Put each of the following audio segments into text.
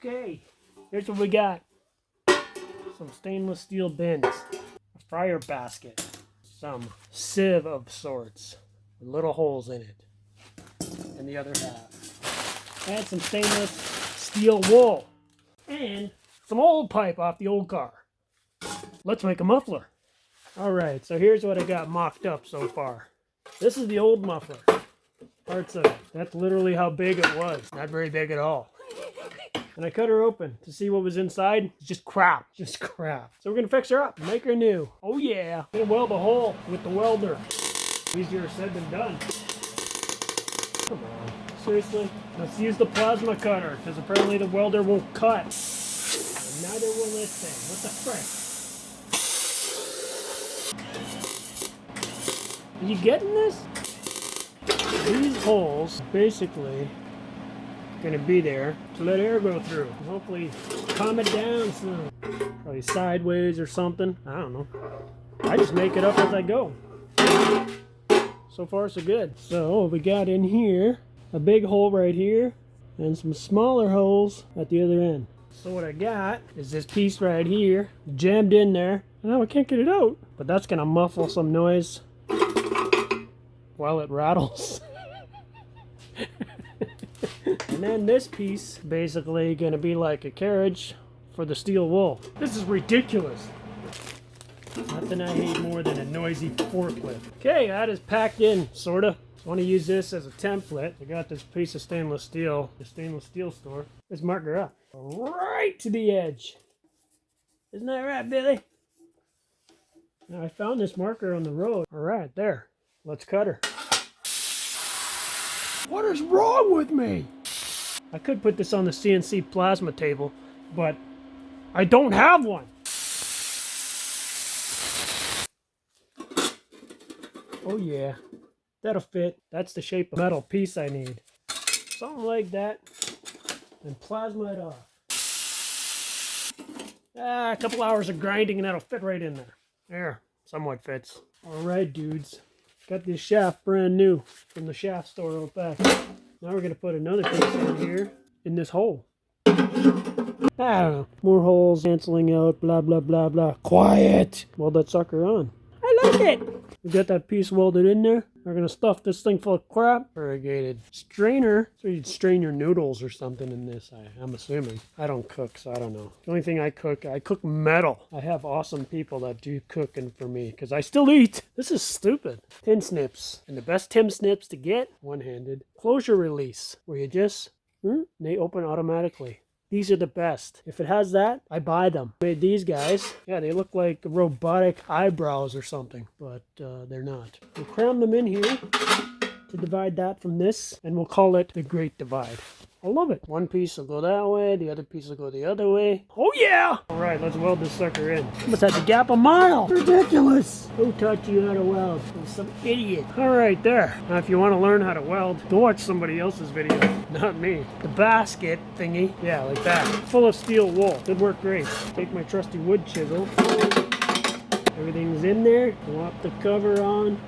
Okay, here's what we got. Some stainless steel bins, a fryer basket, some sieve of sorts with little holes in it, and the other half. And some stainless steel wool, and some old pipe off the old car. Let's make a muffler. Alright, so here's what I got mocked up so far. This is the old muffler. Parts of it. That's literally how big it was. Not very big at all. And I cut her open to see what was inside. It's just crap. Just crap. So we're going to fix her up. Make her new. Oh yeah. Gonna weld a hole with the welder. Easier said than done. Come on. Seriously? Let's use the plasma cutter, because apparently the welder won't cut. And neither will this thing. What the frick? Are you getting this? These holes basically going to be there to let air go through. And hopefully calm it down some. Probably sideways or something. I don't know. I just make it up as I go. So far so good. So we got in here a big hole right here and some smaller holes at the other end. So what I got is this piece right here jammed in there. Now I can't get it out, but that's going to muffle some noise while it rattles. And then this piece basically going to be like a carriage for the steel wool. This is ridiculous. Nothing I hate more than a noisy forklift. Okay, that is packed in, sorta. I want to use this as a template. I got this piece of stainless steel, the stainless steel store. Let's mark her up right to the edge. Isn't that right, Billy? Now I found this marker on the road. All right, there. Let's cut her. What is wrong with me? I could put this on the CNC plasma table, but I don't have one. Oh yeah, that'll fit. That's the shape of metal piece I need. Something like that, and plasma it off. A couple hours of grinding and that'll fit right in there. There, somewhat fits. All right, dudes. Got this shaft brand new from the shaft store out back. Now we're going to put another piece in here in this hole. I don't know. More holes canceling out, blah, blah, blah, blah. Quiet! Weld that sucker on. I like it! We got that piece welded in there. We're going to stuff this thing full of crap. Variegated strainer. So you'd strain your noodles or something in this, I'm assuming. I don't cook, so I don't know. The only thing I cook metal. I have awesome people that do cooking for me, because I still eat. This is stupid. Tin snips. And the best tin snips to get, one-handed, closure release, where you just, they open automatically. These are the best. If it has that, I buy them. Made these guys. Yeah, they look like robotic eyebrows or something, but they're not. We'll cram them in here to divide that from this, and we'll call it the Great Divide. I love it. One piece will go that way, the other piece will go the other way. Oh yeah! Alright, let's weld this sucker in. Must have to gap a mile. Ridiculous! Who taught you how to weld? Some idiot. Alright, there. Now if you want to learn how to weld, go watch somebody else's video. Not me. The basket thingy. Yeah, like that. Full of steel wool. Did work great. Take my trusty wood chisel. Everything's in there. Plop the cover on.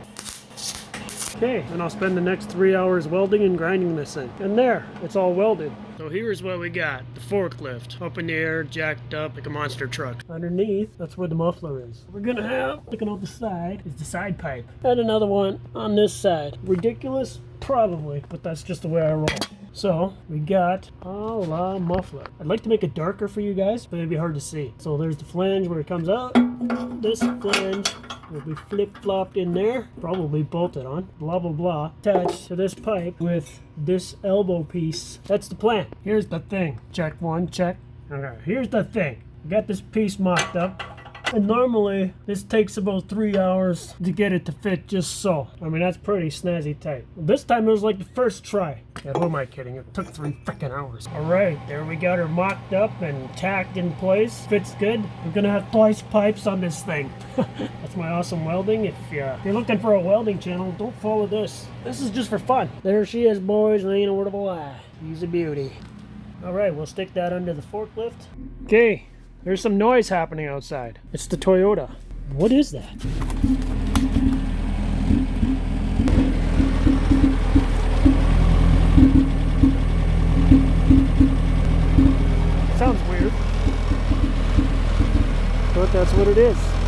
Okay, and I'll spend the next 3 hours welding and grinding this thing. And there, it's all welded. So here's what we got. The forklift. Up in the air, jacked up like a monster truck. Underneath, that's where the muffler is. We're gonna have, looking out the side, is the side pipe. And another one on this side. Ridiculous? Probably, but that's just the way I roll. So, we got a la muffler. I'd like to make it darker for you guys, but it'd be hard to see. So there's the flange where it comes out. This flange will be flip-flopped in there, probably bolted on, blah blah blah, attached to this pipe with this elbow piece. That's the plan. Here's the thing. Check one, check. Okay, here's the thing. I got this piece mocked up, and normally this takes about 3 hours to get it to fit just so. I mean, that's pretty snazzy tight. This time it was like the first try. Yeah, who am I kidding? It took 3 freaking hours. Alright, there we got her mocked up and tacked in place. Fits good. We're gonna have twice pipes on this thing. That's my awesome welding. If you're looking for a welding channel, don't follow this. This is just for fun. There she is, boys. Ain't a word of a lie. She's a beauty. Alright, we'll stick that under the forklift. Okay, there's some noise happening outside. It's the Toyota. What is that? sounds weird, but that's what it is.